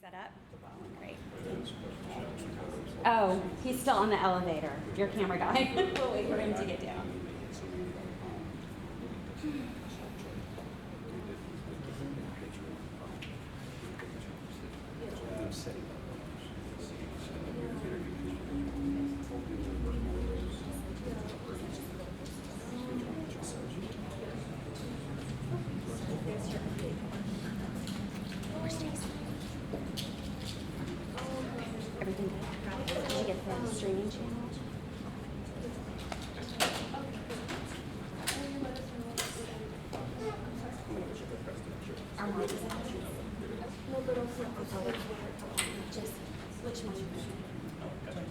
Set up? Great. Oh, he's still on the elevator. Your camera guy. We'll wait for him to get down. Everything good? Did you get the streaming channel? No, but also just which one? Okay.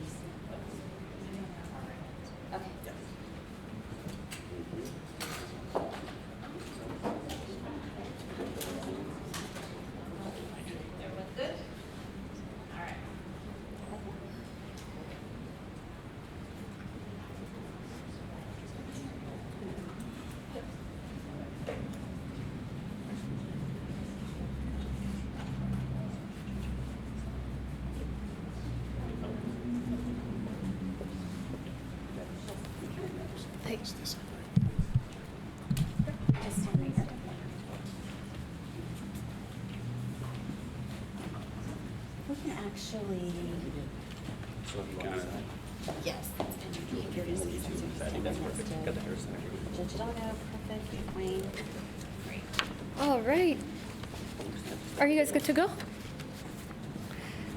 Everyone's good? All right. Thanks. Just stand right here. We can actually. So you kind of. Yes. You're going to see something next to Got the hair center. Judge Lina, perfect. Wayne. Great. All right. Are you guys good to go?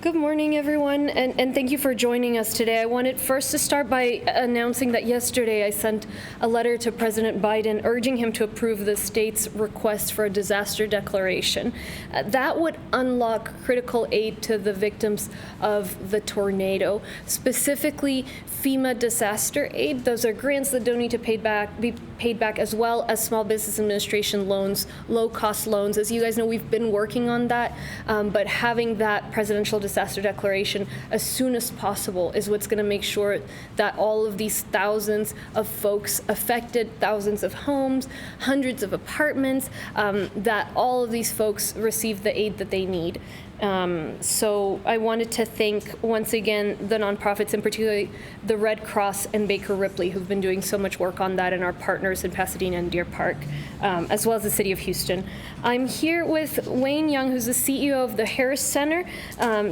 Good morning, everyone, and thank you for joining us today. I wanted first to start by announcing that yesterday I sent a letter to President Biden urging him to approve the state's request for a disaster declaration. That would unlock critical aid to the victims of the tornado, specifically FEMA disaster aid. Those are grants that don't need to be paid back, as well as Small Business Administration loans, low-cost loans. As you guys know, we've been working on that, but having that presidential disaster declaration as soon as possible is what's going to make sure that all of these thousands of folks affected, thousands of homes, hundreds of apartments, that all of these folks receive the aid that they need. So I wanted to thank once again the nonprofits, and particularly the Red Cross and Baker Ripley, who've been doing so much work on that, and our partners in Pasadena and Deer Park, as well as the City of Houston. I'm here with Wayne Young, who's the CEO of the Harris Center,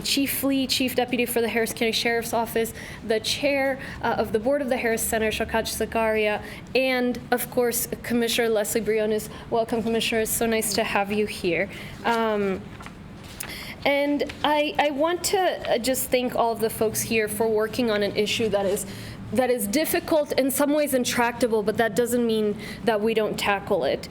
Chief Deputy for the Harris County Sheriff's Office, the Chair of the Board of the Harris Center, Shakach Zakaria, and of course, Commissioner Lesley Briones. Welcome, Commissioner. It's so nice to have you here. And I want to just thank all of the folks here for working on an issue that is difficult, in some ways intractable, but that doesn't mean that we don't tackle it.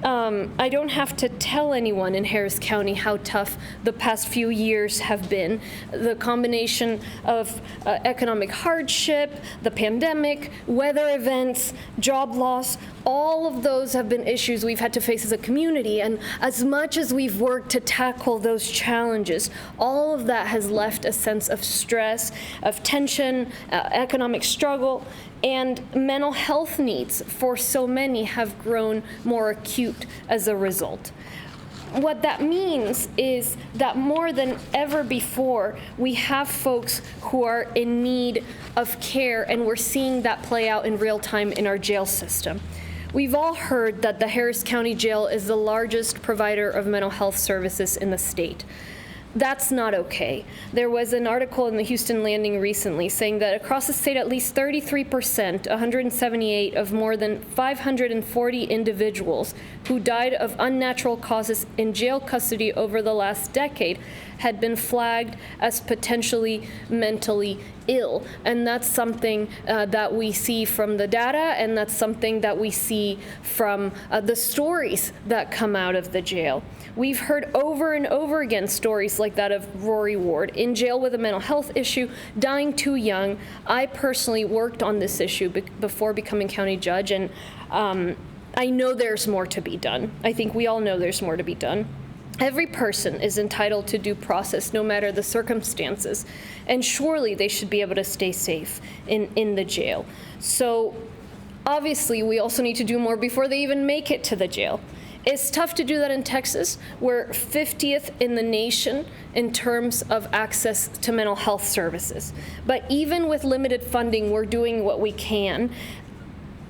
I don't have to tell anyone in Harris County how tough the past few years have been. The combination of economic hardship, the pandemic, weather events, job loss, all of those have been issues we've had to face as a community. And as much as we've worked to tackle those challenges, all of that has left a sense of stress, of tension, economic struggle, and mental health needs for so many have grown more acute as a result. What that means is that more than ever before, we have folks who are in need of care, and we're seeing that play out in real time in our jail system. We've all heard that the Harris County Jail is the largest provider of mental health services in the state. That's not okay. There was an article in the Houston Landing recently saying that across the state, at least 33%, 178 of more than 540 individuals who died of unnatural causes in jail custody over the last decade had been flagged as potentially mentally ill. And that's something that we see from the data, and that's something that we see from the stories that come out of the jail. We've heard over and over again stories like that of Rory Ward, in jail with a mental health issue, dying too young. I personally worked on this issue before becoming county judge, and I know there's more to be done. I think we all know there's more to be done. Every person is entitled to due process, no matter the circumstances, and surely they should be able to stay safe in the jail. So obviously, we also need to do more before they even make it to the jail. It's tough to do that in Texas. We're 50th in the nation in terms of access to mental health services. But even with limited funding, we're doing what we can,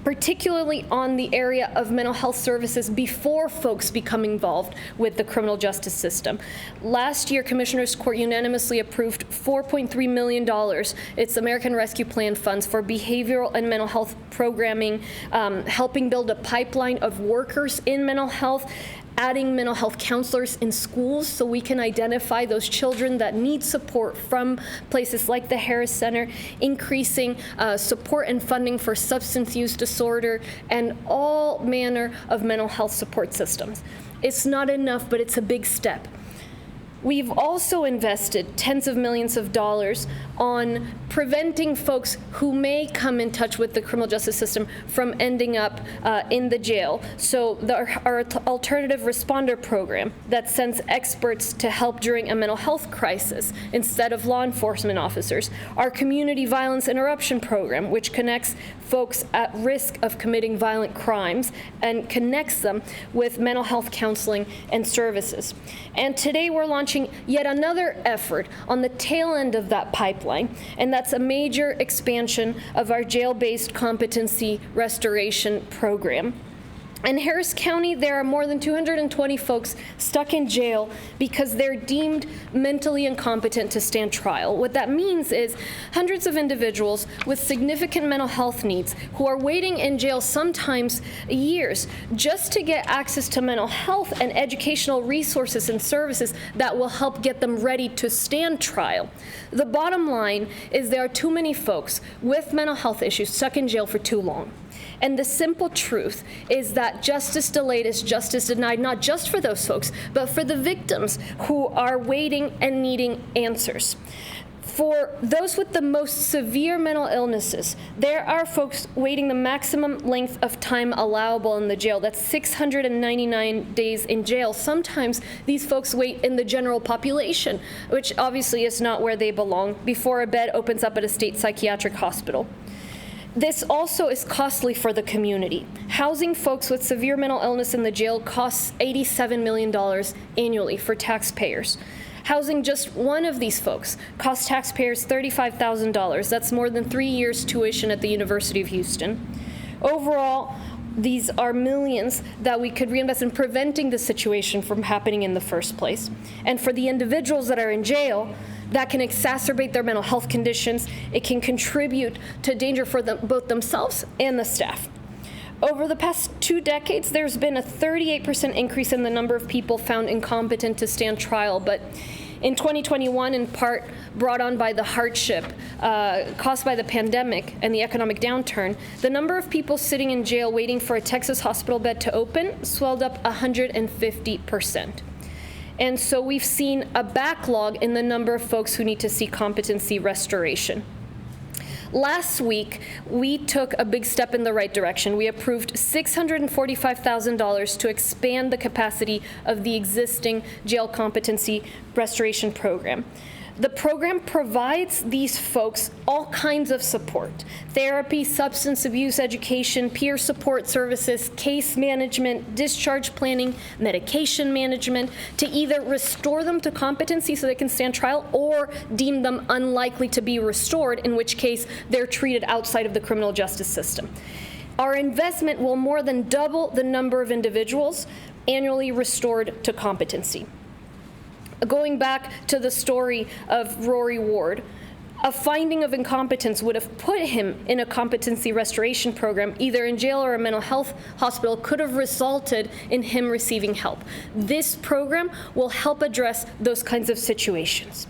particularly on the area of mental health services before folks become involved with the criminal justice system. Last year, Commissioner's Court unanimously approved $4.3 million. It's American Rescue Plan funds for behavioral and mental health programming, helping build a pipeline of workers in mental health, adding mental health counselors in schools so we can identify those children that need support from places like the Harris Center, increasing support and funding for substance use disorder, and all manner of mental health support systems. It's not enough, but it's a big step. We've also invested tens of millions of dollars on preventing folks who may come in touch with the criminal justice system from ending up in the jail. So our alternative responder program that sends experts to help during a mental health crisis instead of law enforcement officers. Our community violence interruption program, which connects folks at risk of committing violent crimes and connects them with mental health counseling and services. And today we're launching yet another effort on the tail end of that pipeline, and that's a major expansion of our jail-based competency restoration program. In Harris County, there are more than 220 folks stuck in jail because they're deemed mentally incompetent to stand trial. What that means is hundreds of individuals with significant mental health needs who are waiting in jail sometimes years just to get access to mental health and educational resources and services that will help get them ready to stand trial. The bottom line is there are too many folks with mental health issues stuck in jail for too long. And the simple truth is that justice delayed is justice denied, not just for those folks, but for the victims who are waiting and needing answers. For those with the most severe mental illnesses, there are folks waiting the maximum length of time allowable in the jail. That's 699 days in jail. Sometimes these folks wait in the general population, which obviously is not where they belong, before a bed opens up at a state psychiatric hospital. This also is costly for the community. Housing folks with severe mental illness in the jail costs $87 million annually for taxpayers. Housing just one of these folks costs taxpayers $35,000. That's more than 3 years' tuition at the University of Houston. Overall, these are millions that we could reinvest in preventing the situation from happening in the first place. And for the individuals that are in jail, that can exacerbate their mental health conditions. It can contribute to danger for them, both themselves and the staff. Over the past 2 decades, there's been a 38% increase in the number of people found incompetent to stand trial. But in 2021, in part brought on by the hardship caused by the pandemic and the economic downturn, the number of people sitting in jail waiting for a Texas hospital bed to open swelled up 150%. And so we've seen a backlog in the number of folks who need to see competency restoration. Last week, we took a big step in the right direction. We approved $645,000 to expand the capacity of the existing jail competency restoration program. The program provides these folks all kinds of support: therapy, substance abuse education, peer support services, case management, discharge planning, medication management, to either restore them to competency so they can stand trial or deem them unlikely to be restored, in which case they're treated outside of the criminal justice system. Our investment will more than double the number of individuals annually restored to competency. Going back to the story of Rory Ward, a finding of incompetence would have put him in a competency restoration program, either in jail or a mental health hospital, could have resulted in him receiving help. This program will help address those kinds of situations.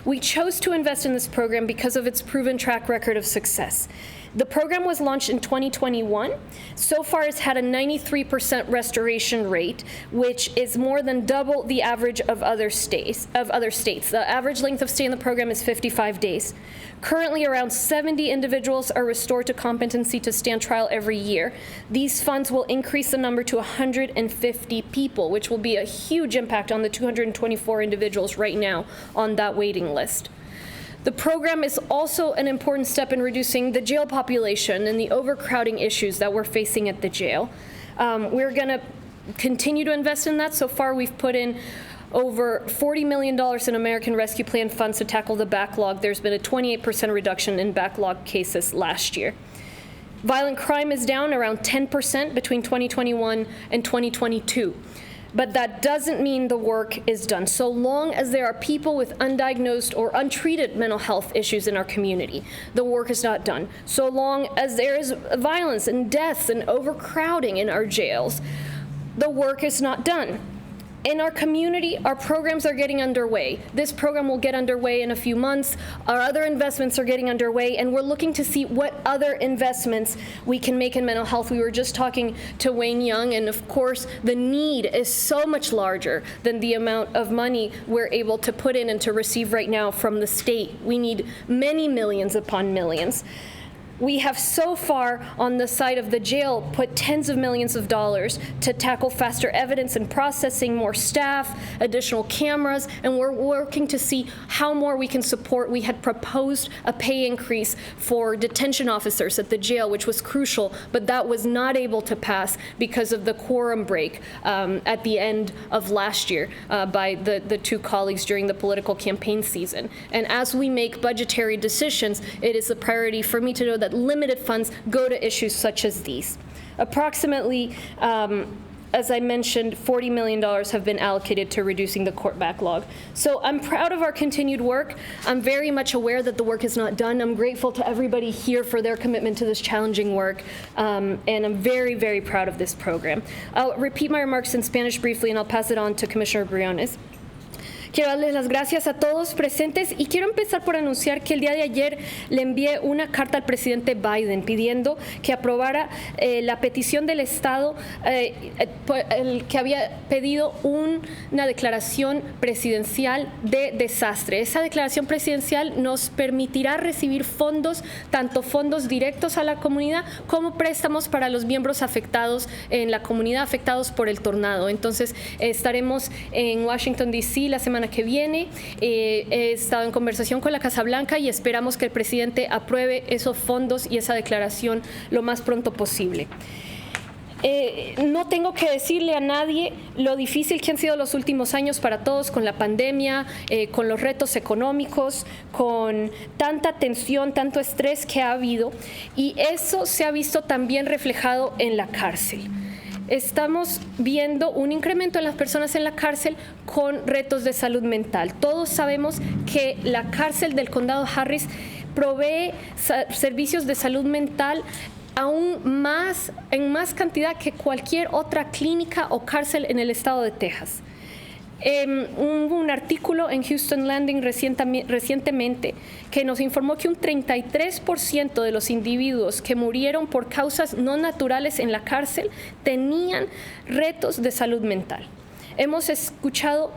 We chose to invest in this program because of its proven track record of success. The program was launched in 2021. So far, it's had a 93% restoration rate, which is more than double the average of other states. The average length of stay in the program is 55 days. Currently, around 70 individuals are restored to competency to stand trial every year. These funds will increase the number to 150 people, which will be a huge impact on the 224 individuals right now on that waiting list. The program is also an important step in reducing the jail population and the overcrowding issues that we're facing at the jail. We're going to continue to invest in that. So far, we've put in over $40 million in American Rescue Plan funds to tackle the backlog. There's been a 28% reduction in backlog cases last year. Violent crime is down around 10% between 2021 and 2022. But that doesn't mean the work is done. So long as there are people with undiagnosed or untreated mental health issues in our community, the work is not done. So long as there is violence and deaths and overcrowding in our jails, the work is not done. In our community, our programs are getting underway. This program will get underway in a few months. Our other investments are getting underway, and we're looking to see what other investments we can make in mental health. We were just talking to Wayne Young, and of course, the need is so much larger than the amount of money we're able to put in and to receive right now from the state. We need many millions upon millions. We have so far on the side of the jail put tens of millions of dollars to tackle faster evidence and processing, more staff, additional cameras, and we're working to see how more we can support. We had proposed a pay increase for detention officers at the jail, which was crucial, but that was not able to pass because of the quorum break at the end of last year by the two colleagues during the political campaign season. And as we make budgetary decisions, it is a priority for me to know that limited funds go to issues such as these. Approximately, as I mentioned, $40 million have been allocated to reducing the court backlog. So I'm proud of our continued work. I'm very much aware that the work is not done. I'm grateful to everybody here for their commitment to this challenging work, and I'm very, very proud of this program. I'll repeat my remarks in Spanish briefly, and I'll pass it on to Commissioner Briones. Quiero darles las gracias a todos presentes y quiero empezar por anunciar que el día de ayer le envié una carta al presidente Biden pidiendo que aprobara la petición del Estado el que había pedido una declaración presidencial de desastre. Esa declaración presidencial nos permitirá recibir fondos, tanto fondos directos a la comunidad como préstamos para los miembros afectados en la comunidad afectados por el tornado. Entonces estaremos en Washington, D.C. la semana que viene. He estado en conversación con la Casa Blanca y esperamos que el presidente apruebe esos fondos y esa declaración lo más pronto posible. No tengo que decirle a nadie lo difícil que han sido los últimos años para todos con la pandemia, con los retos económicos, con tanta tensión, tanto estrés que ha habido, y eso se ha visto también reflejado en la cárcel. Estamos viendo un incremento en las personas en la cárcel con retos de salud mental. Todos sabemos que la cárcel del condado Harris provee servicios de salud mental aún más, en más cantidad que cualquier otra clínica o cárcel en el estado de Texas. Hubo un artículo en Houston Landing recientemente que nos informó que un 33% de los individuos que murieron por causas no naturales en la cárcel tenían retos de salud mental. Hemos escuchado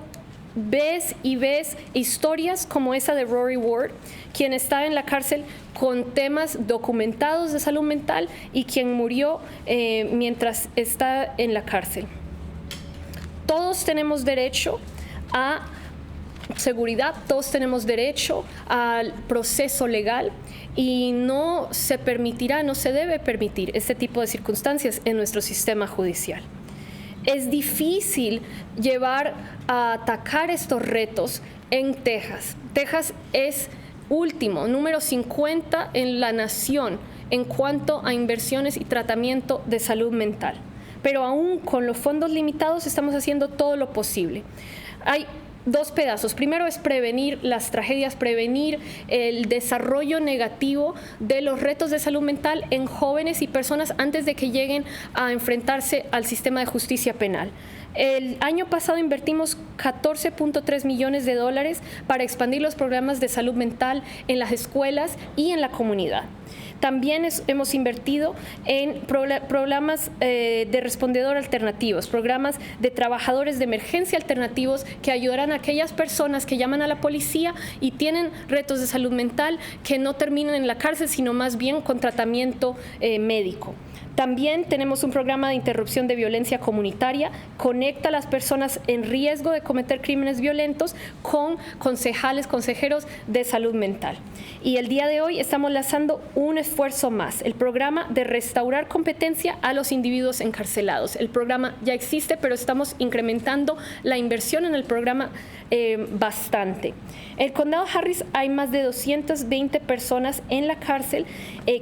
vez y vez historias como esa de Rory Ward, quien está en la cárcel con temas documentados de salud mental y quien murió mientras está en la cárcel. Todos tenemos derecho a seguridad, todos tenemos derecho al proceso legal y no se permitirá, no se debe permitir este tipo de circunstancias en nuestro sistema judicial. Es difícil llevar a atacar estos retos en Texas. Texas es último, número 50 en la nación en cuanto a inversiones y tratamiento de salud mental. Pero aún con los fondos limitados estamos haciendo todo lo posible. Hay dos pedazos. Primero es prevenir las tragedias, prevenir el desarrollo negativo de los retos de salud mental en jóvenes y personas antes de que lleguen a enfrentarse al sistema de justicia penal. El año pasado invertimos $14.3 millones para expandir los programas de salud mental en las escuelas y en la comunidad. También hemos invertido en programas de respondedor alternativos, programas de trabajadores de emergencia alternativos que ayudarán a aquellas personas que llaman a la policía y tienen retos de salud mental que no terminan en la cárcel, sino más bien con tratamiento médico. También tenemos un programa de interrupción de violencia comunitaria, conecta a las personas en riesgo de cometer crímenes violentos con concejales, consejeros de salud mental. Y el día de hoy estamos lanzando un esfuerzo más, el programa de restaurar competencia a los individuos encarcelados. El programa ya existe, pero estamos incrementando la inversión en el programa bastante. En el condado Harris hay más de 220 personas en la cárcel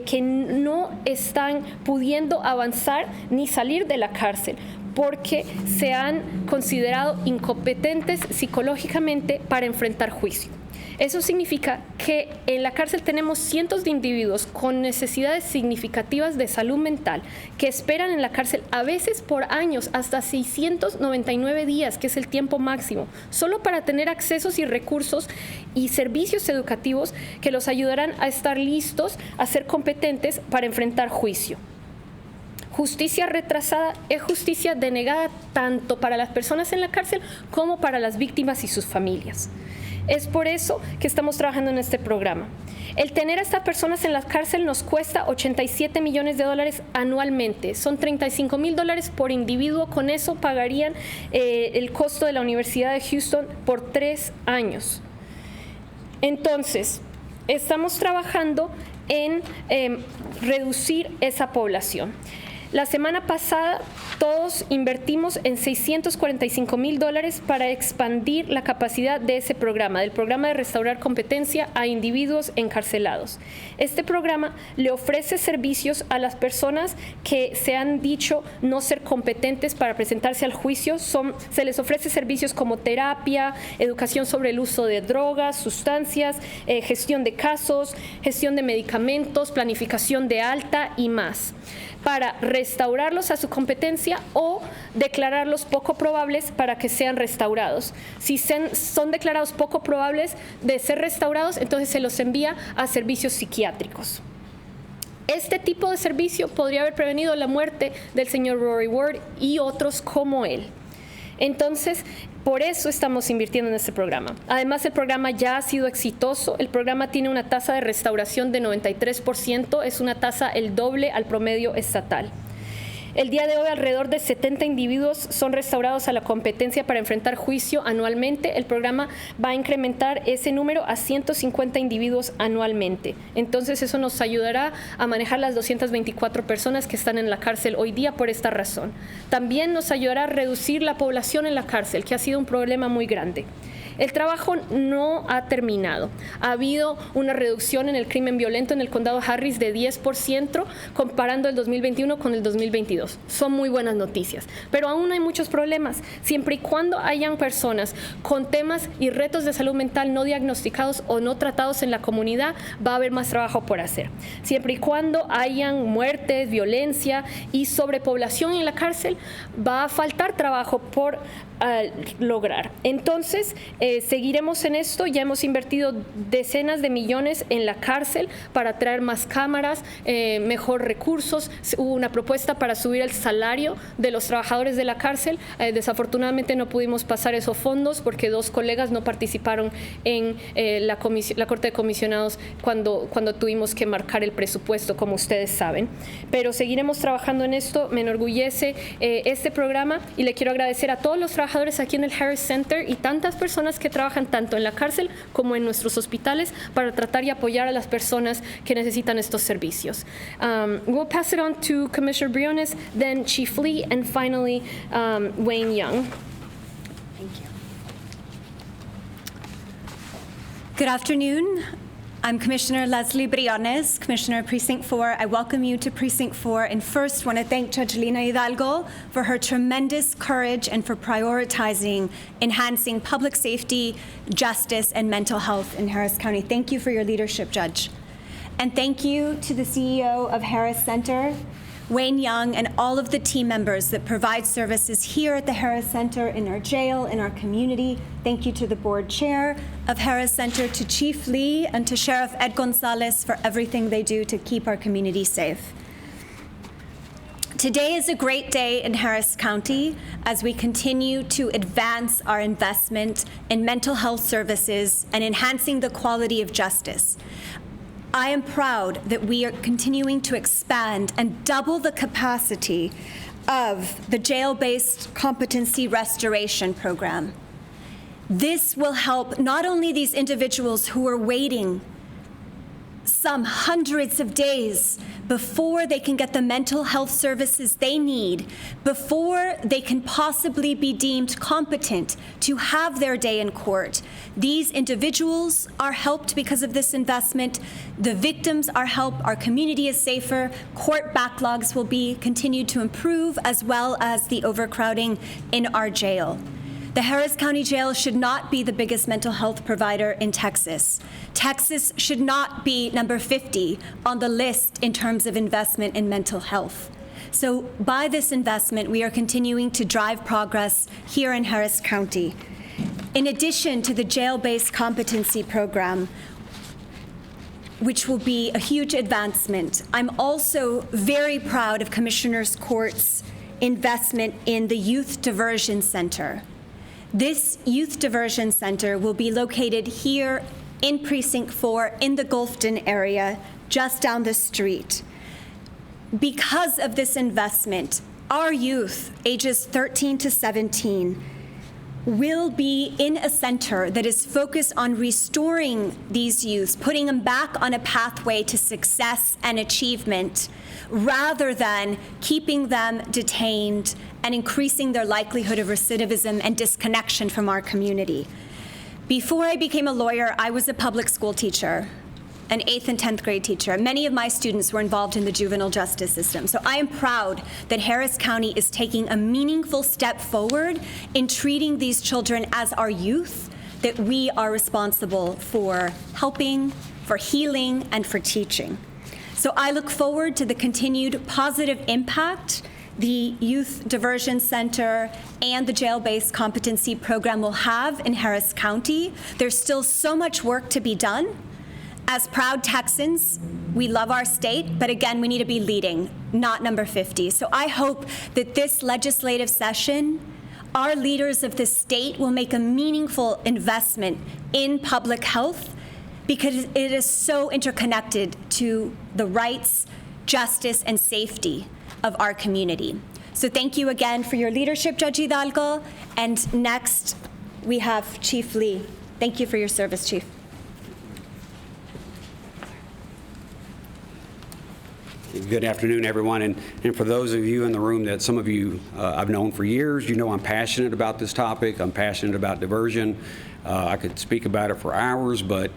que no están pudiendo avanzar ni salir de la cárcel porque se han considerado incompetentes psicológicamente para enfrentar juicio. Eso significa que en la cárcel tenemos cientos de individuos con necesidades significativas de salud mental que esperan en la cárcel a veces por años, hasta 699 días, que es el tiempo máximo, solo para tener accesos y recursos y servicios educativos que los ayudarán a estar listos, a ser competentes para enfrentar juicio. Justicia retrasada es justicia denegada tanto para las personas en la cárcel como para las víctimas y sus familias. Es por eso que estamos trabajando en este programa. El tener a estas personas en la cárcel nos cuesta $87 millones anualmente. Son $35,000 por individuo. Con eso pagarían el costo de la Universidad de Houston por 3 años. Entonces, estamos trabajando en reducir esa población. La semana pasada todos invertimos en $645,000 para expandir la capacidad de ese programa, del programa de restaurar competencia a individuos encarcelados. Este programa le ofrece servicios a las personas que se han dicho no ser competentes para presentarse al juicio. Se les ofrece servicios como terapia, educación sobre el uso de drogas, sustancias, gestión de casos, gestión de medicamentos, planificación de alta y más, para restaurarlos a su competencia o declararlos poco probables para que sean restaurados. Si son declarados poco probables de ser restaurados, entonces se los envía a servicios psiquiátricos. Este tipo de servicio podría haber prevenido la muerte del señor Rory Ward y otros como él. Entonces, por eso estamos invirtiendo en este programa. Además, el programa ya ha sido exitoso. El programa tiene una tasa de restauración de 93%, es una tasa el doble al promedio estatal. El día de hoy, alrededor de 70 individuos son restaurados a la competencia para enfrentar juicio anualmente. El programa va a incrementar ese número a 150 individuos anualmente. Entonces, eso nos ayudará a manejar las 224 personas que están en la cárcel hoy día por esta razón. También nos ayudará a reducir la población en la cárcel, que ha sido un problema muy grande. El trabajo no ha terminado. Ha habido una reducción en el crimen violento en el condado Harris de 10% comparando el 2021 con el 2022. Son muy buenas noticias, pero aún hay muchos problemas. Siempre y cuando hayan personas con temas y retos de salud mental no diagnosticados o no tratados en la comunidad, va a haber más trabajo por hacer. Siempre y cuando hayan muertes, violencia y sobrepoblación en la cárcel, va a faltar trabajo por lograr. Entonces, seguiremos en esto. Ya hemos invertido decenas de millones en la cárcel para traer más cámaras, mejor recursos. Hubo una propuesta para subir el salario de los trabajadores de la cárcel. Desafortunadamente no pudimos pasar esos fondos porque 2 colegas no participaron en la Corte de Comisionados cuando tuvimos que marcar el presupuesto, como ustedes saben. Pero seguiremos trabajando en esto. Me enorgullece este programa y le quiero agradecer a todos los trabajadores aquí en el Harris Center y tantas personas que trabajan tanto en la cárcel como en nuestros hospitales para tratar y apoyar a las personas que necesitan estos servicios. We'll pass it on to Commissioner Briones, then Chief Lee, and finally Wayne Young. Thank you. Good afternoon. I'm Commissioner Lesley Briones, Commissioner Precinct 4. I welcome you to Precinct 4 and first want to thank Judge Lina Hidalgo for her tremendous courage and for prioritizing enhancing public safety, justice, and mental health in Harris County. Thank you for your leadership, Judge. And thank you to the CEO of Harris Center, Wayne Young, and all of the team members that provide services here at the Harris Center, in our jail, in our community. Thank you to the board chair of Harris Center, to Chief Lee, and to Sheriff Ed Gonzalez for everything they do to keep our community safe. Today is a great day in Harris County as we continue to advance our investment in mental health services and enhancing the quality of justice. I am proud that we are continuing to expand and double the capacity of the jail-based competency restoration program. This will help not only these individuals who are waiting some hundreds of days before they can get the mental health services they need, before they can possibly be deemed competent to have their day in court. These individuals are helped because of this investment. The victims are helped. Our community is safer. Court backlogs will be continued to improve, as well as the overcrowding in our jail. The Harris County Jail should not be the biggest mental health provider in Texas. Texas should not be number 50 on the list in terms of investment in mental health. So by this investment, we are continuing to drive progress here in Harris County. In addition to the jail-based competency program, which will be a huge advancement, I'm also very proud of Commissioner's Court's investment in the Youth Diversion Center. This Youth Diversion Center will be located here in Precinct 4 in the Gulfton area, just down the street. Because of this investment, our youth, ages 13 to 17, will be in a center that is focused on restoring these youths, putting them back on a pathway to success and achievement, rather than keeping them detained and increasing their likelihood of recidivism and disconnection from our community. Before I became a lawyer, I was a public school teacher, an 8th and 10th grade teacher. Many of my students were involved in the juvenile justice system. So I am proud that Harris County is taking a meaningful step forward in treating these children as our youth that we are responsible for helping, for healing, and for teaching. So I look forward to the continued positive impact the Youth Diversion Center and the jail-based competency program will have in Harris County. There's still so much work to be done. As proud Texans, we love our state, but again, we need to be leading, not number 50. So I hope that this legislative session, our leaders of the state will make a meaningful investment in public health, because it is so interconnected to the rights, justice, and safety of our community. So thank you again for your leadership, Judge Hidalgo. And next, we have Chief Lee. Thank you for your service, Chief. Good afternoon, everyone. And for those of you in the room that some of you I've known for years, you know I'm passionate about this topic. I'm passionate about diversion. I could speak about it for hours, but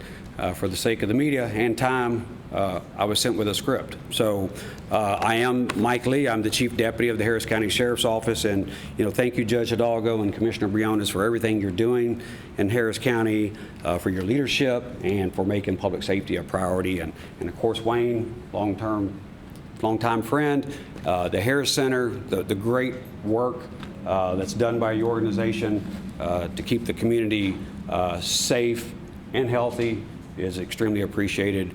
for the sake of the media and time, I was sent with a script. So I am Mike Lee. I'm the Chief Deputy of the Harris County Sheriff's Office. And, you know, thank you, Judge Hidalgo and Commissioner Briones, for everything you're doing in Harris County, for your leadership, and for making public safety a priority. And of course, Wayne, longtime friend, the Harris Center, the great work that's done by your organization to keep the community safe and healthy is extremely appreciated.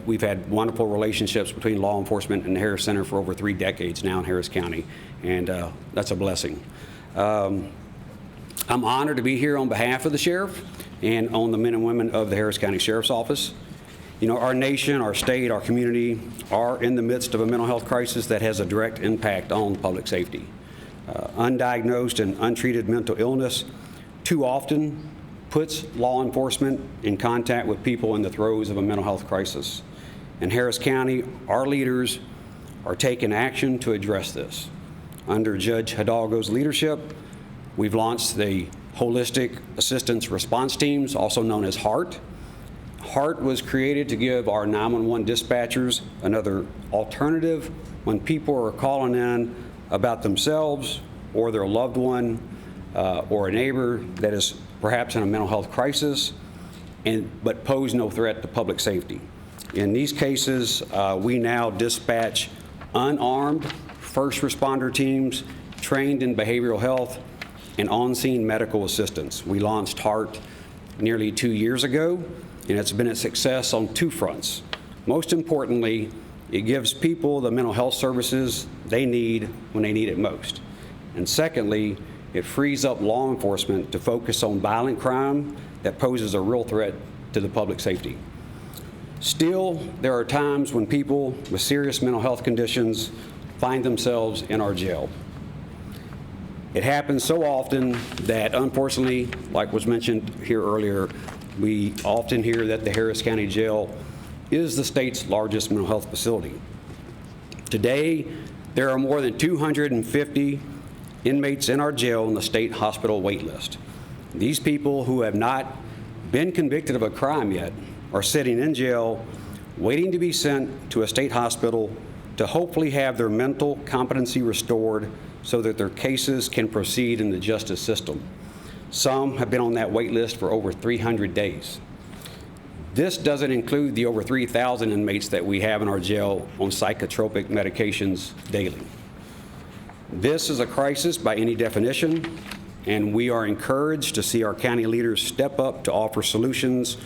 We've had wonderful relationships between law enforcement and the Harris Center for over 3 decades now in Harris County, and that's a blessing. I'm honored to be here on behalf of the sheriff and on the men and women of the Harris County Sheriff's Office. You know, our nation, our state, our community are in the midst of a mental health crisis that has a direct impact on public safety. Undiagnosed and untreated mental illness too often puts law enforcement in contact with people in the throes of a mental health crisis. In Harris County, our leaders are taking action to address this. Under Judge Hidalgo's leadership, we've launched the Holistic Assistance Response Teams, also known as HART. HART was created to give our 911 dispatchers another alternative when people are calling in about themselves or their loved one or a neighbor that is perhaps in a mental health crisis, but pose no threat to public safety. In these cases, we now dispatch unarmed first responder teams trained in behavioral health and on-scene medical assistance. We launched HART nearly 2 years ago, and it's been a success on 2 fronts. Most importantly, it gives people the mental health services they need when they need it most. And secondly, it frees up law enforcement to focus on violent crime that poses a real threat to the public safety. Still, there are times when people with serious mental health conditions find themselves in our jail. It happens so often that, unfortunately, like was mentioned here earlier, we often hear that the Harris County Jail is the state's largest mental health facility. Today, there are more than 250 inmates in our jail on the state hospital wait list. These people who have not been convicted of a crime yet are sitting in jail waiting to be sent to a state hospital to hopefully have their mental competency restored so that their cases can proceed in the justice system. Some have been on that wait list for over 300 days. This doesn't include the over 3,000 inmates that we have in our jail on psychotropic medications daily. This is a crisis by any definition, and we are encouraged to see our county leaders step up to offer solutions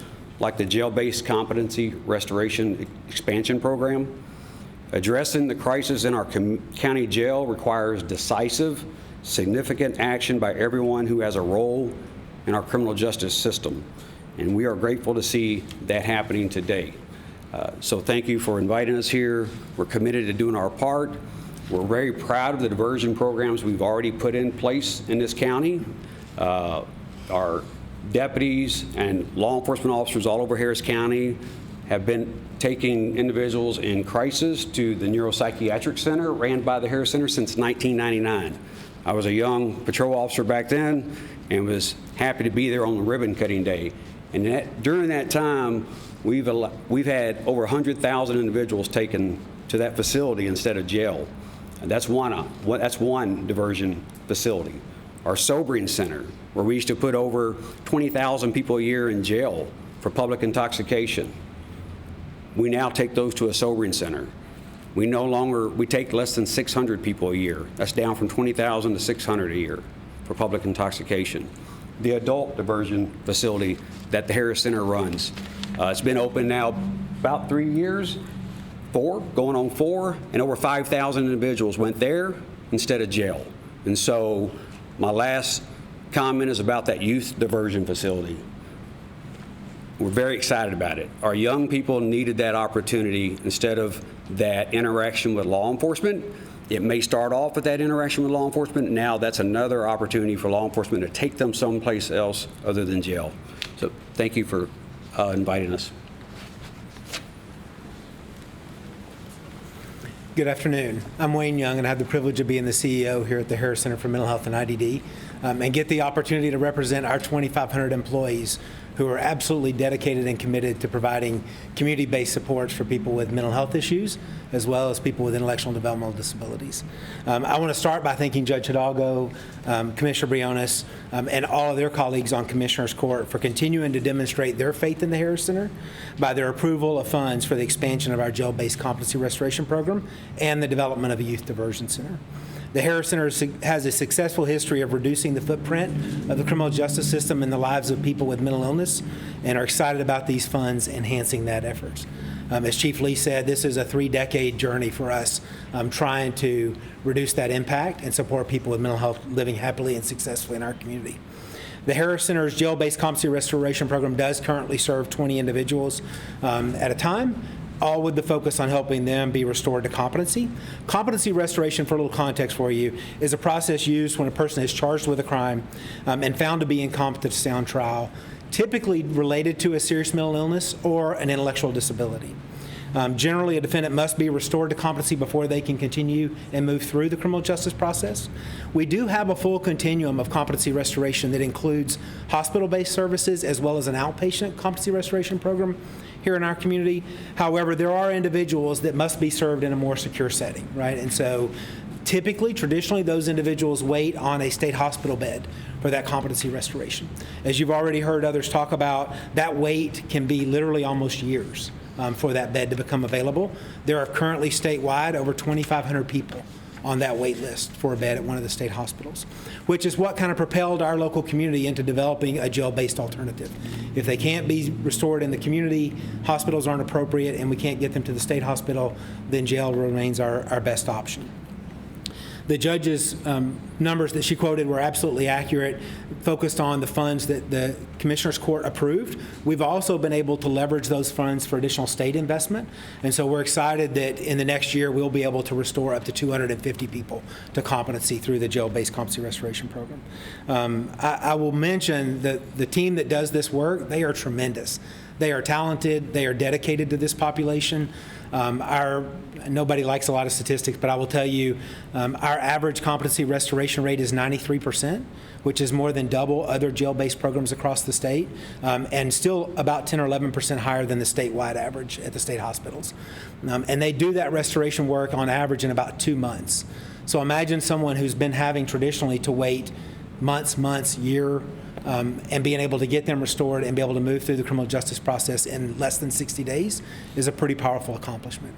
like the Jail-Based Competency Restoration Expansion Program. Addressing the crisis in our county jail requires decisive, significant action by everyone who has a role in our criminal justice system, and we are grateful to see that happening today. So thank you for inviting us here. We're committed to doing our part. We're very proud of the diversion programs we've already put in place in this county. Our deputies and law enforcement officers all over Harris County have been taking individuals in crisis to the neuropsychiatric center ran by the Harris Center since 1999. I was a young patrol officer back then and was happy to be there on the ribbon cutting day. And during that time, we've had over 100,000 individuals taken to that facility instead of jail. And that's one diversion facility. Our sobering center, where we used to put over 20,000 people a year in jail for public intoxication. We now take those to a sobering center. We take less than 600 people a year. That's down from 20,000 to 600 a year for public intoxication. The adult diversion facility that the Harris Center runs, it's been open now about 3 years, going on 4, and over 5,000 individuals went there instead of jail. And so my last comment is about that youth diversion facility. We're very excited about it. Our young people needed that opportunity instead of that interaction with law enforcement. It may start off with that interaction with law enforcement. Now that's another opportunity for law enforcement to take them someplace else other than jail. So thank you for inviting us. Good afternoon. I'm Wayne Young, and I have the privilege of being the CEO here at the Harris Center for Mental Health and IDD, and get the opportunity to represent our 2,500 employees who are absolutely dedicated and committed to providing community-based supports for people with mental health issues, as well as people with intellectual and developmental disabilities. I want to start by thanking Judge Hidalgo, Commissioner Briones, and all of their colleagues on Commissioner's Court for continuing to demonstrate their faith in the Harris Center by their approval of funds for the expansion of our jail-based competency restoration program and the development of a youth diversion center. The Harris Center has a successful history of reducing the footprint of the criminal justice system in the lives of people with mental illness, and are excited about these funds enhancing that effort. As Chief Lee said, this is a 3-decade journey for us trying to reduce that impact and support people with mental health living happily and successfully in our community. The Harris Center's jail-based competency restoration program does currently serve 20 individuals at a time, all with the focus on helping them be restored to competency. Competency restoration, for a little context for you, is a process used when a person is charged with a crime and found to be incompetent to stand trial, typically related to a serious mental illness or an intellectual disability. Generally, a defendant must be restored to competency before they can continue and move through the criminal justice process. We do have a full continuum of competency restoration that includes hospital-based services as well as an outpatient competency restoration program here in our community. However, there are individuals that must be served in a more secure setting, right? And so traditionally, those individuals wait on a state hospital bed for that competency restoration. As you've already heard others talk about, that wait can be literally almost years for that bed to become available. There are currently statewide over 2,500 people on that wait list for a bed at one of the state hospitals, which is what kind of propelled our local community into developing a jail-based alternative. If they can't be restored in the community, hospitals aren't appropriate, and we can't get them to the state hospital, then jail remains our best option. The judge's numbers that she quoted were absolutely accurate, focused on the funds that the Commissioner's Court approved. We've also been able to leverage those funds for additional state investment, and so we're excited that in the next year we'll be able to restore up to 250 people to competency through the jail-based competency restoration program. I will mention that the team that does this work, they are tremendous. They are talented. They are dedicated to this population. Nobody likes a lot of statistics, but I will tell you our average competency restoration rate is 93%, which is more than double other jail-based programs across the state, and still about 10 or 11% higher than the statewide average at the state hospitals. And they do that restoration work on average in about 2 months. So imagine someone who's been having traditionally to wait months, year, and being able to get them restored and be able to move through the criminal justice process in less than 60 days is a pretty powerful accomplishment.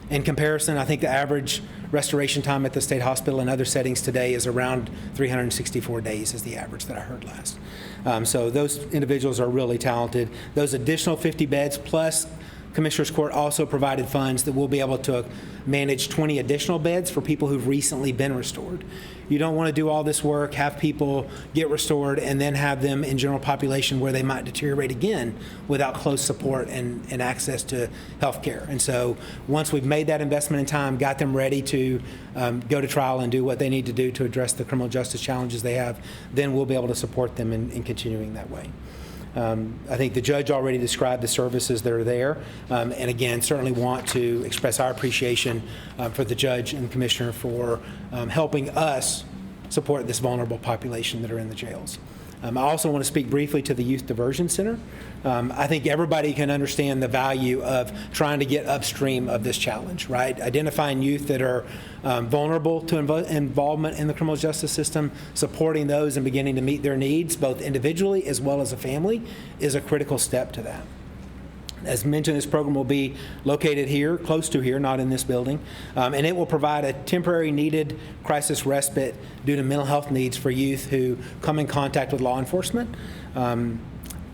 In comparison, I think the average restoration time at the state hospital and other settings today is around 364 days is the average that I heard last. So those individuals are really talented. Those additional 50 beds plus Commissioner's Court also provided funds that we'll be able to manage 20 additional beds for people who've recently been restored. You don't want to do all this work, have people get restored, and then have them in general population where they might deteriorate again without close support and access to health care. And so once we've made that investment in time, got them ready to go to trial and do what they need to do to address the criminal justice challenges they have, then we'll be able to support them in continuing that way. I think the judge already described the services that are there, and again, certainly want to express our appreciation for the judge and the commissioner for helping us support this vulnerable population that are in the jails. I also want to speak briefly to the Youth Diversion Center. I think everybody can understand the value of trying to get upstream of this challenge, right? Identifying youth that are vulnerable to involvement in the criminal justice system, supporting those and beginning to meet their needs, both individually as well as a family, is a critical step to that. As mentioned, this program will be located here, close to here, not in this building, and it will provide a temporary needed crisis respite due to mental health needs for youth who come in contact with law enforcement.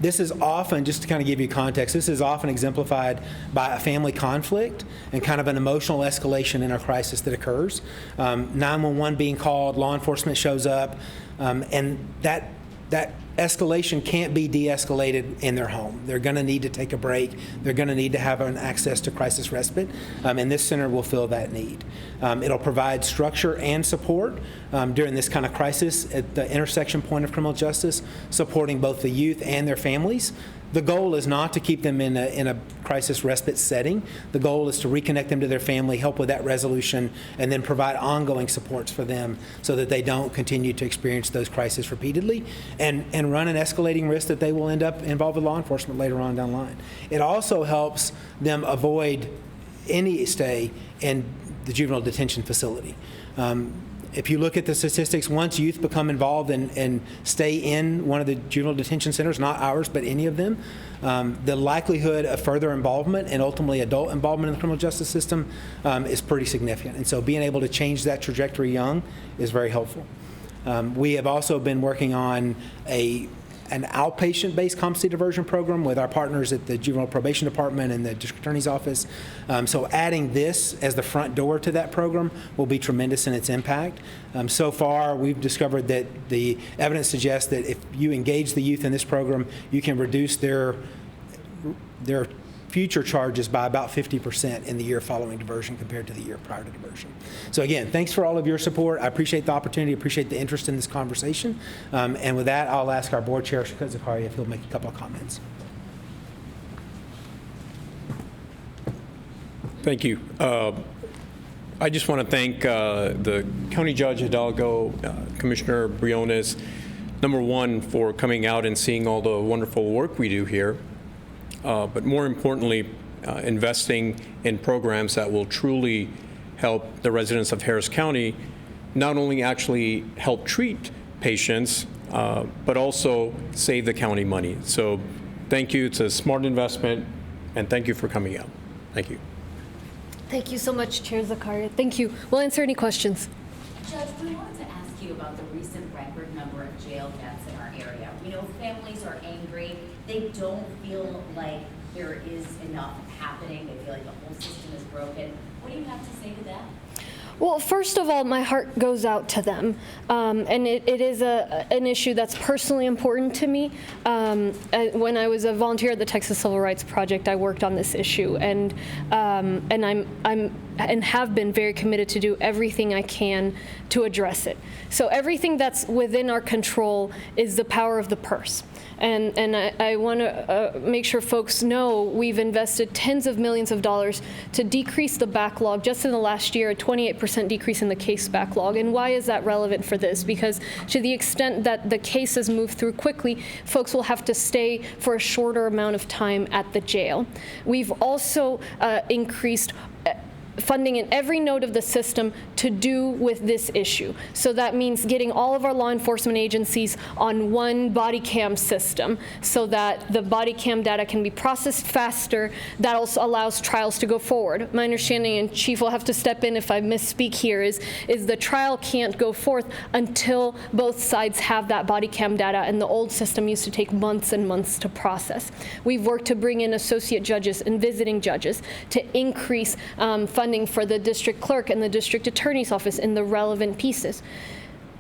This is often, just to kind of give you context, this is often exemplified by a family conflict and kind of an emotional escalation in a crisis that occurs. 911 being called, law enforcement shows up, and that escalation can't be de-escalated in their home. They're going to need to take a break. They're going to need to have an access to crisis respite, and this center will fill that need. It'll provide structure and support during this kind of crisis at the intersection point of criminal justice, supporting both the youth and their families. The goal is not to keep them in a crisis respite setting. The goal is to reconnect them to their family, help with that resolution, and then provide ongoing supports for them so that they don't continue to experience those crises repeatedly and run an escalating risk that they will end up involved with law enforcement later on down the line. It also helps them avoid any stay in the juvenile detention facility. If you look at the statistics, once youth become involved and stay in one of the juvenile detention centers, not ours, but any of them, the likelihood of further involvement and ultimately adult involvement in the criminal justice system is pretty significant. And so being able to change that trajectory young is very helpful. We have also been working on an outpatient-based competency diversion program with our partners at the Juvenile Probation Department and the District Attorney's Office. So adding this as the front door to that program will be tremendous in its impact. So far, we've discovered that the evidence suggests that if you engage the youth in this program, you can reduce their future charges by about 50% in the year following diversion compared to the year prior to diversion. So again, thanks for all of your support. I appreciate the opportunity, appreciate the interest in this conversation. And with that, I'll ask our board chair, Shakat Zakaria, if he'll make a couple of comments. Thank you. I just want to thank the County Judge Hidalgo, Commissioner Briones, number one, for coming out and seeing all the wonderful work we do here. But more importantly, investing in programs that will truly help the residents of Harris County not only actually help treat patients, but also save the county money. So thank you. It's a smart investment, and thank you for coming out. Thank you. Thank you so much, Chair Zakaria. Thank you. We'll answer any questions. Judge, we wanted to ask you about the recent record number of jail deaths in our area. We know families are angry. They don't feel like there is enough happening. They feel like the whole system is broken. What do you have to say to that? Well, first of all, my heart goes out to them, and it is an issue that's personally important to me. When I was a volunteer at the Texas Civil Rights Project, I worked on this issue, and have been very committed to do everything I can to address it. So everything that's within our control is the power of the purse. And I want to make sure folks know we've invested tens of millions of dollars to decrease the backlog. Just in the last year, a 28% decrease in the case backlog. And why is that relevant for this? Because to the extent that the cases move through quickly, folks will have to stay for a shorter amount of time at the jail. We've also increased funding in every node of the system to do with this issue. So that means getting all of our law enforcement agencies on one body cam system so that the body cam data can be processed faster. That also allows trials to go forward. My understanding, and Chief will have to step in if I misspeak here, is the trial can't go forth until both sides have that body cam data, and the old system used to take months and months to process. We've worked to bring in associate judges and visiting judges to increase funding for the district clerk and the district attorney's office in the relevant pieces.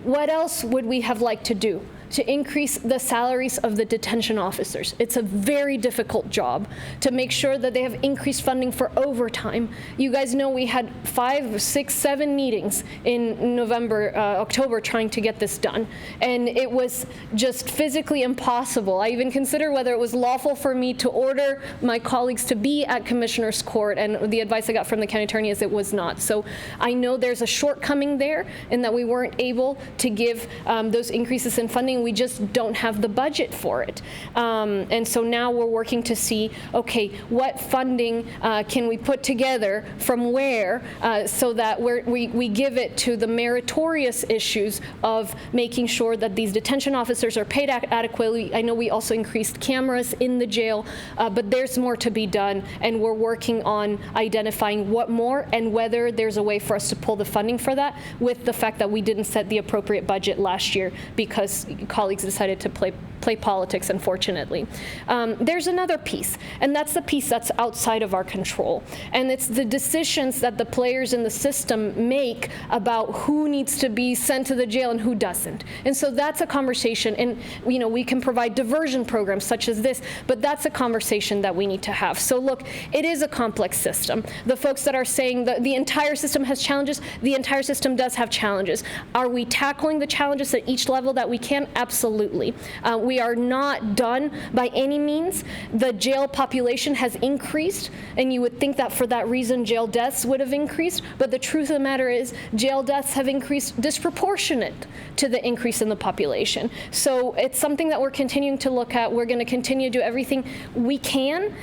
What else would we have liked to do? To increase the salaries of the detention officers. It's a very difficult job to make sure that they have increased funding for overtime. You guys know we had 5, 6, 7 meetings in October trying to get this done. And it was just physically impossible. I even considered whether it was lawful for me to order my colleagues to be at Commissioner's Court, and the advice I got from the county attorney is it was not. So I know there's a shortcoming there in that we weren't able to give those increases in funding. We just don't have the budget for it. And so now we're working to see, okay, what funding can we put together from where so that we give it to the meritorious issues of making sure that these detention officers are paid adequately. I know we also increased cameras in the jail, but there's more to be done, and we're working on identifying what more and whether there's a way for us to pull the funding for that, with the fact that we didn't set the appropriate budget last year because colleagues decided to play politics, unfortunately. There's another piece, and that's the piece that's outside of our control. And it's the decisions that the players in the system make about who needs to be sent to the jail and who doesn't. And so that's a conversation, and we can provide diversion programs such as this, but that's a conversation that we need to have. So look, it is a complex system. The folks that are saying that the entire system has challenges, the entire system does have challenges. Are we tackling the challenges at each level that we can? Absolutely. We are not done by any means. The jail population has increased, and you would think that for that reason jail deaths would have increased, but the truth of the matter is jail deaths have increased disproportionate to the increase in the population. So it's something that we're continuing to look at. We're going to continue to do everything we can.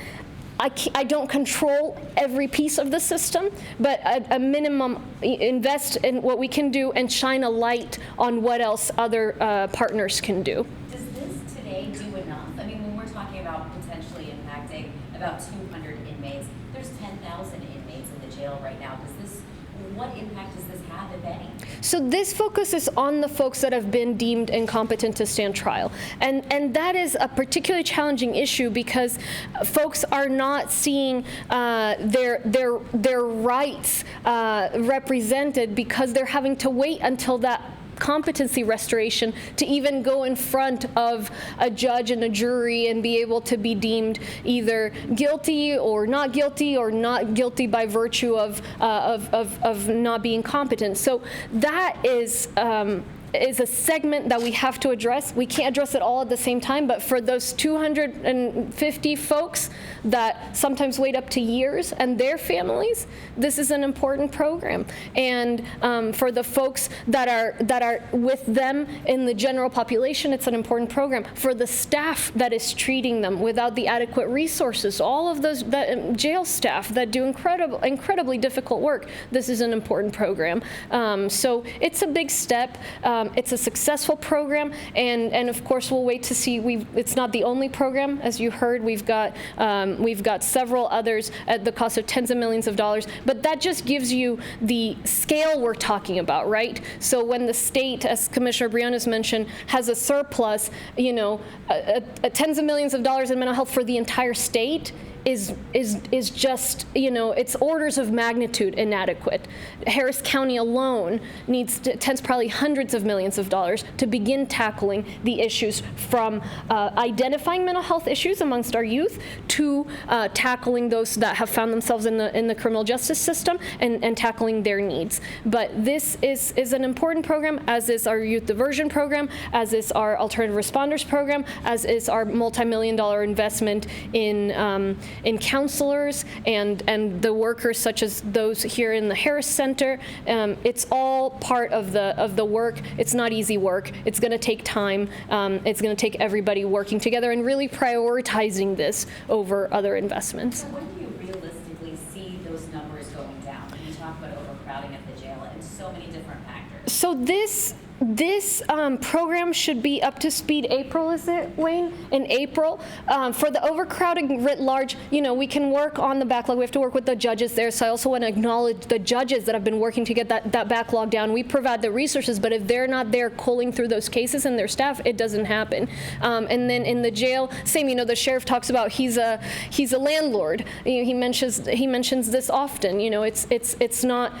I don't control every piece of the system, but at a minimum, invest in what we can do and shine a light on what else other partners can do. Does this today do enough? I mean, when we're talking about potentially impacting about 200 inmates, there's 10,000 inmates in the jail right now. What impact does this have, if any? So this focuses on the folks that have been deemed incompetent to stand trial. And that is a particularly challenging issue because folks are not seeing their rights represented because they're having to wait until that competency restoration to even go in front of a judge and a jury and be able to be deemed either guilty or not guilty by virtue of not being competent. So that is a segment that we have to address. We can't address it all at the same time, but for those 250 folks that sometimes wait up to years and their families, this is an important program. And for the folks that are with them in the general population, it's an important program. For the staff that is treating them without the adequate resources, all of those jail staff that do incredibly difficult work, this is an important program. So it's a big step. It's a successful program, and of course we'll wait to see. It's not the only program, as you heard. We've got several others at the cost of tens of millions of dollars. But that just gives you the scale we're talking about, right? So when the state, as Commissioner Briones mentioned, has a surplus, tens of millions of dollars in mental health for the entire state, is just, it's orders of magnitude inadequate. Harris County alone tends probably hundreds of millions of dollars to begin tackling the issues from identifying mental health issues amongst our youth to tackling those that have found themselves in the criminal justice system and tackling their needs. But this is an important program, as is our youth diversion program, as is our alternative responders program, as is our multi-million-dollar investment in counselors and the workers such as those here in the Harris Center. It's all part of the work. It's not easy work. It's going to take time. It's going to take everybody working together and really prioritizing this over other investments. So when do you realistically see those numbers going down? When you talk about overcrowding at the jail and so many different factors. So this program should be up to speed April, is it, Wayne? In April. For the overcrowding writ large, we can work on the backlog. We have to work with the judges there. So I also want to acknowledge the judges that have been working to get that backlog down. We provide the resources, but if they're not there culling through those cases and their staff, it doesn't happen. And then in the jail, same, the sheriff talks about he's a landlord. He mentions this often. It's not,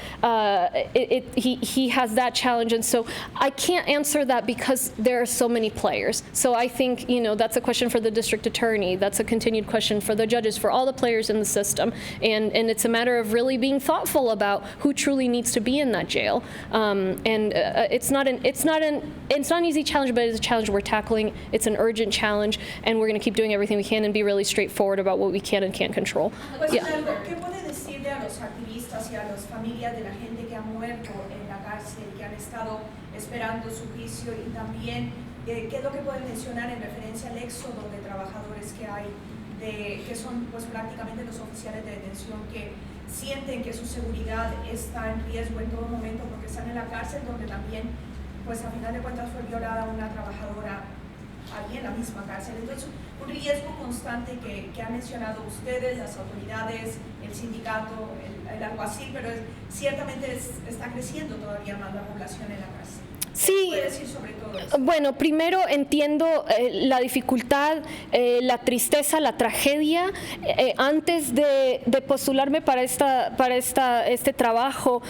he has that challenge. And so I can't answer that because there are so many players. So I think, that's a question for the district attorney. That's a continued question for the judges, for all the players in the system. And it's a matter of really being thoughtful about who truly needs to be in that jail. It's not an easy challenge, but it's a challenge we're tackling. It's an urgent challenge, and we're going to keep doing everything we can and be really straightforward about what we can and can't control. ¿Qué puede decirle a los activistas y a las familias de la gente que ha muerto en la cárcel, que han estado esperando su juicio, y también qué es lo que pueden mencionar en referencia al éxodo de trabajadores que hay, que son pues prácticamente los oficiales de detención que sienten que su seguridad está en riesgo en todo momento porque están en la cárcel donde también pues a final de cuentas fue violada una trabajadora allí en la misma cárcel? Entonces, un riesgo constante que han mencionado ustedes, las autoridades, el sindicato, el alguacil, pero ciertamente está creciendo todavía más la población en la cárcel. Sí, ¿Qué puede decir sobre todo eso? Bueno, primero entiendo la dificultad, la tristeza, la tragedia. Antes de postularme para este trabajo,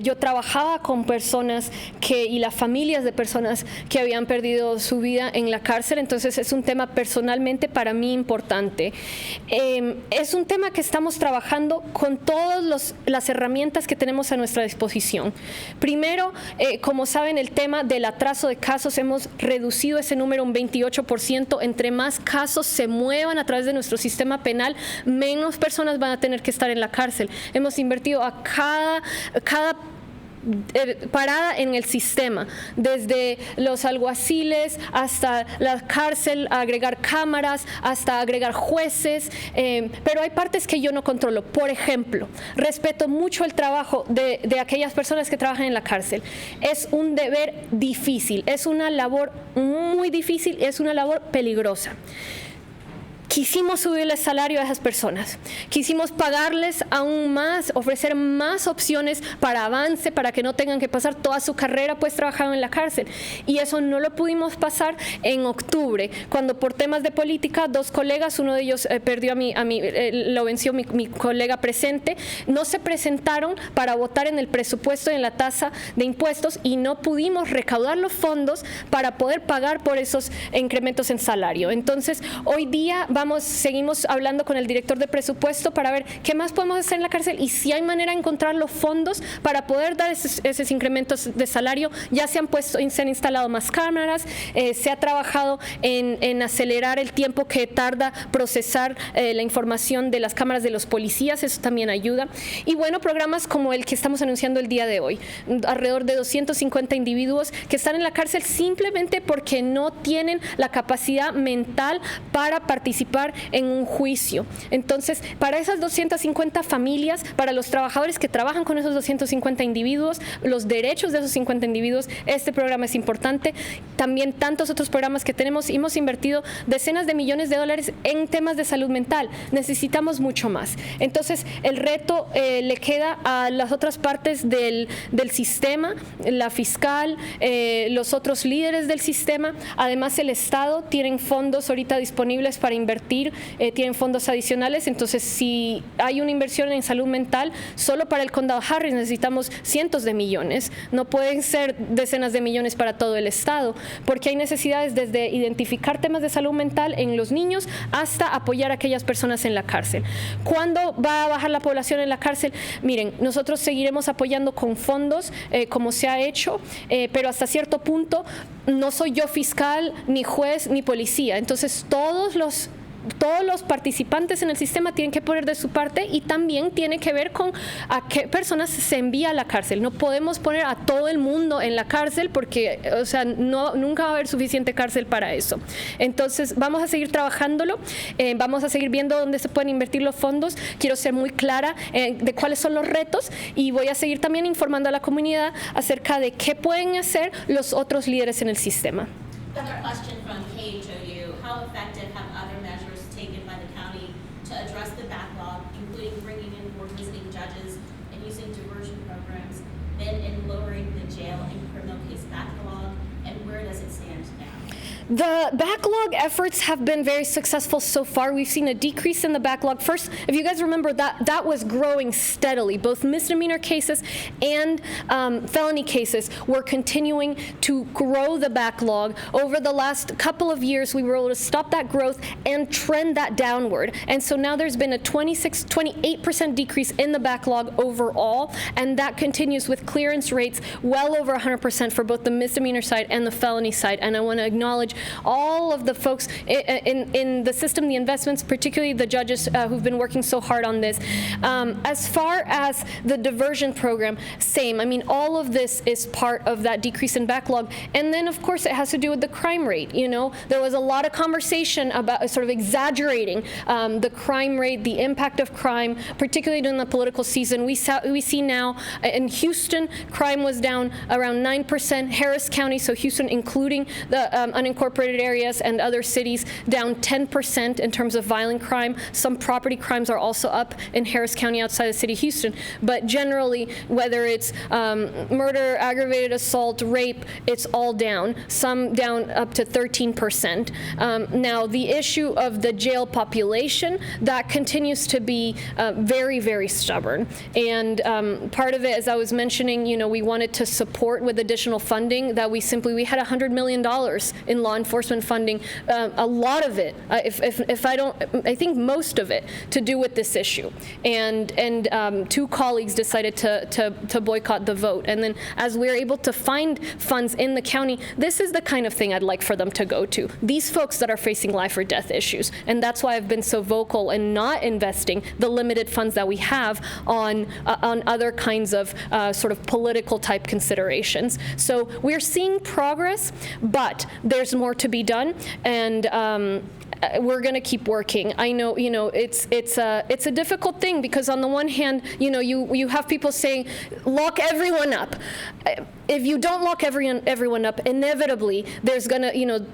yo trabajaba con personas y las familias de personas que habían perdido su vida en la cárcel, entonces es un tema personalmente para mí importante. Es un tema que estamos trabajando con todas las herramientas que tenemos a nuestra disposición. Primero, como saben, el tema del atraso de casos, hemos reducido ese número un 28%. Entre más casos se muevan a través de nuestro sistema penal, menos personas van a tener que estar en la cárcel. Hemos invertido a cada parada en el sistema, desde los alguaciles hasta la cárcel, agregar cámaras, hasta agregar jueces, pero hay partes que yo no controlo. Por ejemplo, respeto mucho el trabajo de aquellas personas que trabajan en la cárcel. Es un deber difícil, es una labor muy difícil, es una labor peligrosa. Quisimos subirle el salario a esas personas, quisimos pagarles aún más, ofrecer más opciones para avance, para que no tengan que pasar toda su carrera pues trabajando en la cárcel, y eso no lo pudimos pasar en octubre, cuando por temas de política 2 colegas, uno de ellos lo venció mi colega presente, no se presentaron para votar en el presupuesto y en la tasa de impuestos, y no pudimos recaudar los fondos para poder pagar por esos incrementos en salario. Entonces hoy día seguimos hablando con el director de presupuesto para ver qué más podemos hacer en la cárcel y si hay manera de encontrar los fondos para poder dar esos incrementos de salario. Ya se han instalado más cámaras, se ha trabajado en acelerar el tiempo que tarda procesar la información de las cámaras de los policías, eso también ayuda. Y bueno, programas como el que estamos anunciando el día de hoy, alrededor de 250 individuos que están en la cárcel simplemente porque no tienen la capacidad mental para participar en un juicio. Entonces, para esas 250 familias, para los trabajadores que trabajan con esos 250 individuos, los derechos de esos 50 individuos, este programa es importante. También tantos otros programas que tenemos, hemos invertido decenas de millones de dólares en temas de salud mental. Necesitamos mucho más. Entonces, el reto le queda a las otras partes del sistema, la fiscal, los otros líderes del sistema. Además, el Estado tienen fondos ahorita disponibles para invertir invertir, tienen fondos adicionales. Entonces, si hay una inversión en salud mental, solo para el condado Harris necesitamos cientos de millones. No pueden ser decenas de millones para todo el estado, porque hay necesidades desde identificar temas de salud mental en los niños hasta apoyar a aquellas personas en la cárcel. ¿Cuándo va a bajar la población en la cárcel? Miren, nosotros seguiremos apoyando con fondos, como se ha hecho, pero hasta cierto punto no soy yo fiscal, ni juez, ni policía. Entonces, todos los participantes en el sistema tienen que poner de su parte, y también tiene que ver con a qué personas se envía a la cárcel. No podemos poner a todo el mundo en la cárcel porque, o sea, nunca va a haber suficiente cárcel para eso. Entonces, vamos a seguir trabajándolo, vamos a seguir viendo dónde se pueden invertir los fondos. Quiero ser muy clara de cuáles son los retos, y voy a seguir también informando a la comunidad acerca de qué pueden hacer los otros líderes en el sistema. Another question from Kate Jodu. How effective have other measures taken by the county to address the backlog, including bringing in more visiting judges and using diversion programs, been in lowering the jail and criminal case backlog, and where does it stand now? The backlog efforts have been very successful so far. We've seen a decrease in the backlog. First, if you guys remember, that was growing steadily. Both misdemeanor cases and felony cases were continuing to grow the backlog. Over the last couple of years, we were able to stop that growth and trend that downward. And so now there's been a 28% decrease in the backlog overall, and that continues with clearance rates well over 100% for both the misdemeanor side and the felony side. And I want to acknowledge all of the folks in the system, the investments, particularly the judges who've been working so hard on this. As far as the diversion program, same. I mean, all of this is part of that decrease in backlog. And then, of course, it has to do with the crime rate. You know, there was a lot of conversation about sort of exaggerating the crime rate, the impact of crime, particularly during the political season. We see now in Houston, crime was down around 9%. Harris County, so Houston including the unincorporated areas and other cities, down 10% in terms of violent crime. Some property crimes are also up in Harris County outside the city of Houston. But generally, whether it's murder, aggravated assault, rape, it's all down. Some down up to 13%. Now, the issue of the jail population, that continues to be very, very stubborn. And part of it, as I was mentioning, you know, we wanted to support with additional funding that we had $100 million in law enforcement funding, a lot of it, I think most of it, to do with this issue. And two colleagues decided to boycott the vote. And then as we're able to find funds in the county, this is the kind of thing I'd like for them to go to. These folks that are facing life or death issues. And that's why I've been so vocal in not investing the limited funds that we have on other kinds of sort of political type considerations. So we're seeing progress, but there's more to be done, and we're going to keep working. I know, you know, it's a difficult thing, because on the one hand, you know, you have people saying, lock everyone up. If you don't lock everyone up, inevitably there's gonna, you know,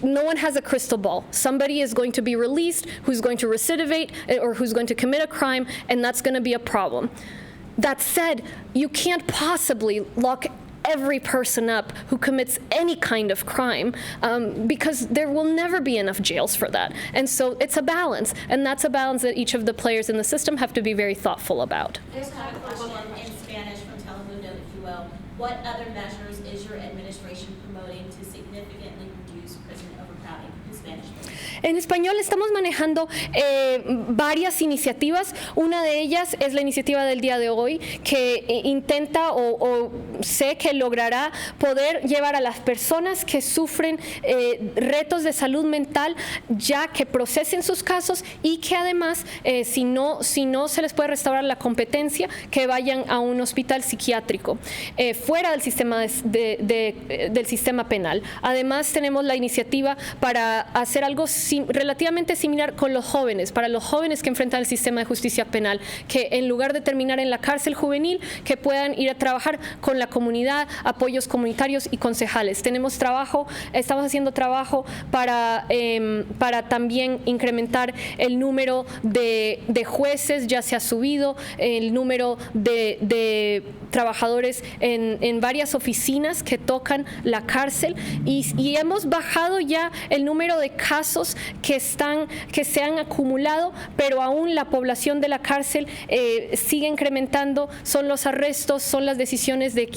no one has a crystal ball. Somebody is going to be released who's going to recidivate or who's going to commit a crime, and that's going to be a problem. That said, you can't possibly lock every person up who commits any kind of crime, because there will never be enough jails for that. And so it's a balance, and that's a balance that each of the players in the system have to be very thoughtful about. There's a question in Spanish from Telemundo, if you will. What other measures is your administration promoting to significantly reduce prison overcrowding? In Spanish, please. En español estamos manejando varias iniciativas. Una de ellas es la iniciativa del día de hoy, que intenta o sé que logrará poder llevar a las personas que sufren retos de salud mental, ya que procesen sus casos, y que además, si no se les puede restaurar la competencia, que vayan a un hospital psiquiátrico fuera del sistema del sistema penal. Además, tenemos la iniciativa para hacer algo relativamente similar con los jóvenes, para los jóvenes que enfrentan el sistema de justicia penal, que en lugar de terminar en la cárcel juvenil, que puedan ir a trabajar con la comunidad, apoyos comunitarios y concejales. Estamos haciendo trabajo para también incrementar el número de jueces. Ya se ha subido el número de trabajadores en varias oficinas que tocan la cárcel, y hemos bajado ya el número de casos que se han acumulado, pero aún la población de la cárcel sigue incrementando. Son los arrestos, son las decisiones de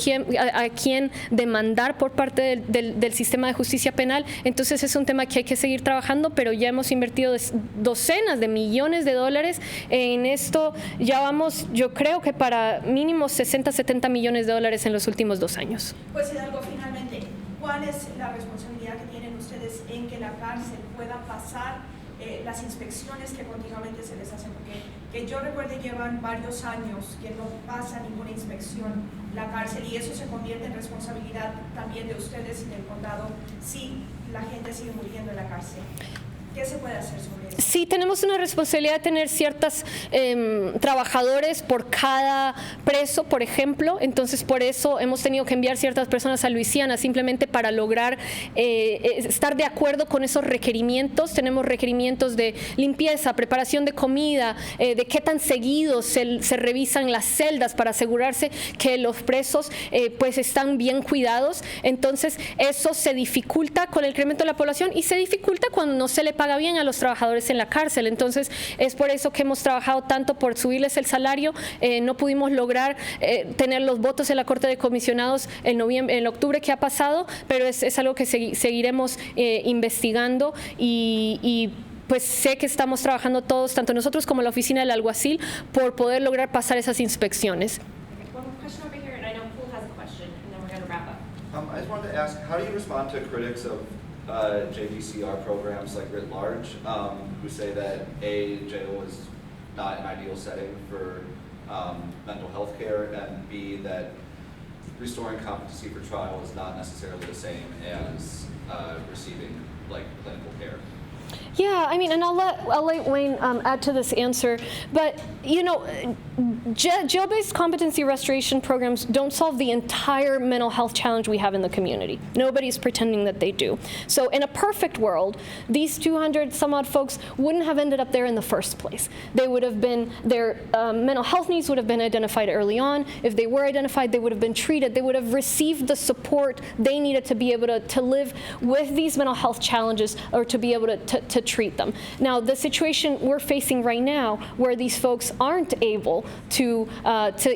a quién demandar por parte del sistema de justicia penal. Entonces es un tema que hay que seguir trabajando, pero ya hemos invertido docenas de millones de dólares en esto. Ya vamos, yo creo que para mínimo 60, 70 millones de dólares en los últimos 2 años. Pues Hidalgo, finalmente, ¿cuál es la responsabilidad que tienen ustedes en que la cárcel pueda pasar las inspecciones que continuamente se les hacen? Porque que yo recuerde llevan varios años que no pasa ninguna inspección la cárcel, y eso se convierte en responsabilidad también de ustedes y del condado si la gente sigue muriendo en la cárcel. ¿Qué se puede hacer sobre eso? Sí, tenemos una responsabilidad de tener ciertos trabajadores por cada preso, por ejemplo. Entonces, por eso hemos tenido que enviar ciertas personas a Luisiana simplemente para lograr estar de acuerdo con esos requerimientos. Tenemos requerimientos de limpieza, preparación de comida, de qué tan seguidos se revisan las celdas para asegurarse que los presos pues están bien cuidados. Entonces, eso se dificulta con el incremento de la población y se dificulta cuando no se le paga bien a los trabajadores en la cárcel. Entonces, es por eso que hemos trabajado tanto por subirles el salario. No pudimos lograr tener los votos en la Corte de Comisionados en octubre que ha pasado, pero es algo que seguiremos investigando y pues sé que estamos trabajando todos, tanto nosotros como la oficina del alguacil, por poder lograr pasar esas inspecciones. One question over here, and I know Poole has a question, and then we're going to wrap up. I just wanted to ask, how do you respond to critics of JVCR programs like writ large, who say that A, jail is not an ideal setting for mental health care, and B, that restoring competency for trial is not necessarily the same as receiving like clinical care? Yeah, I mean, and I'll let Wayne add to this answer, but you know, jail-based competency restoration programs don't solve the entire mental health challenge we have in the community. Nobody's pretending that they do. So in a perfect world, these 200 some odd folks wouldn't have ended up there in the first place. They would have been, their mental health needs would have been identified early on. If they were identified, they would have been treated. They would have received the support they needed to be able to live with these mental health challenges, or to be able to treat them. Now, the situation we're facing right now, where these folks aren't able to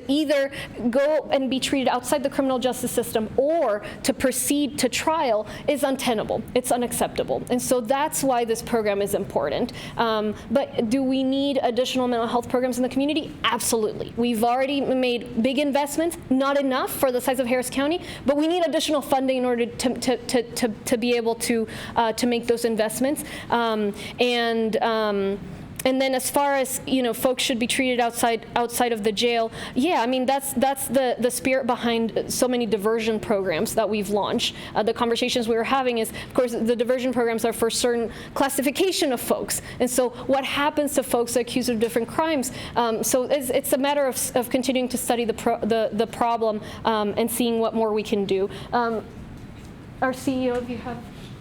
either go and be treated outside the criminal justice system or to proceed to trial, is untenable. It's unacceptable. And so that's why this program is important. But do we need additional mental health programs in the community? Absolutely. We've already made big investments, not enough for the size of Harris County, but we need additional funding in order to be able to make those investments. And then as far as, you know, folks should be treated outside of the jail, yeah, I mean, that's the spirit behind so many diversion programs that we've launched. The conversations we were having is, of course, the diversion programs are for certain classification of folks. And so what happens to folks accused of different crimes? So it's a matter of continuing to study the problem and seeing what more we can do. Our CEO, if you have...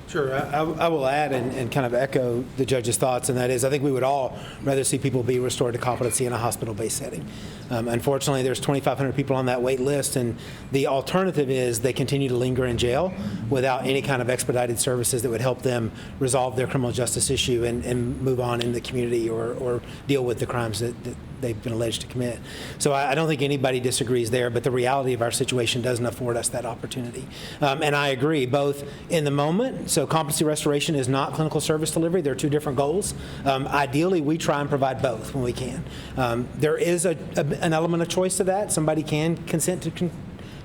Sure. I will add and kind of echo the judge's thoughts, and that is, I think we would all rather see people be restored to competency in a hospital-based setting. Unfortunately, there's 2,500 people on that wait list, and the alternative is they continue to linger in jail without any kind of expedited services that would help them resolve their criminal justice issue and move on in the community or deal with the crimes that they've been alleged to commit. So I don't think anybody disagrees there, but the reality of our situation doesn't afford us that opportunity. And I agree, both in the moment, so competency restoration is not clinical service delivery. They're two different goals. Ideally, we try and provide both when we can. There is an element of choice to that. Somebody can consent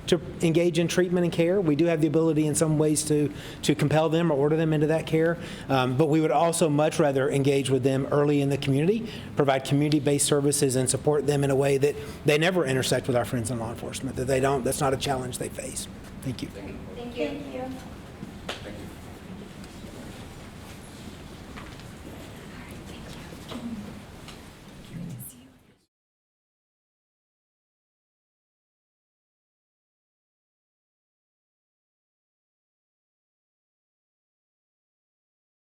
to engage in treatment and care. We do have the ability in some ways to compel them or order them into that care. But we would also much rather engage with them early in the community, provide community-based services, and support them in a way that they never intersect with our friends in law enforcement, that they don't, that's not a challenge they face. Thank you. Thank you.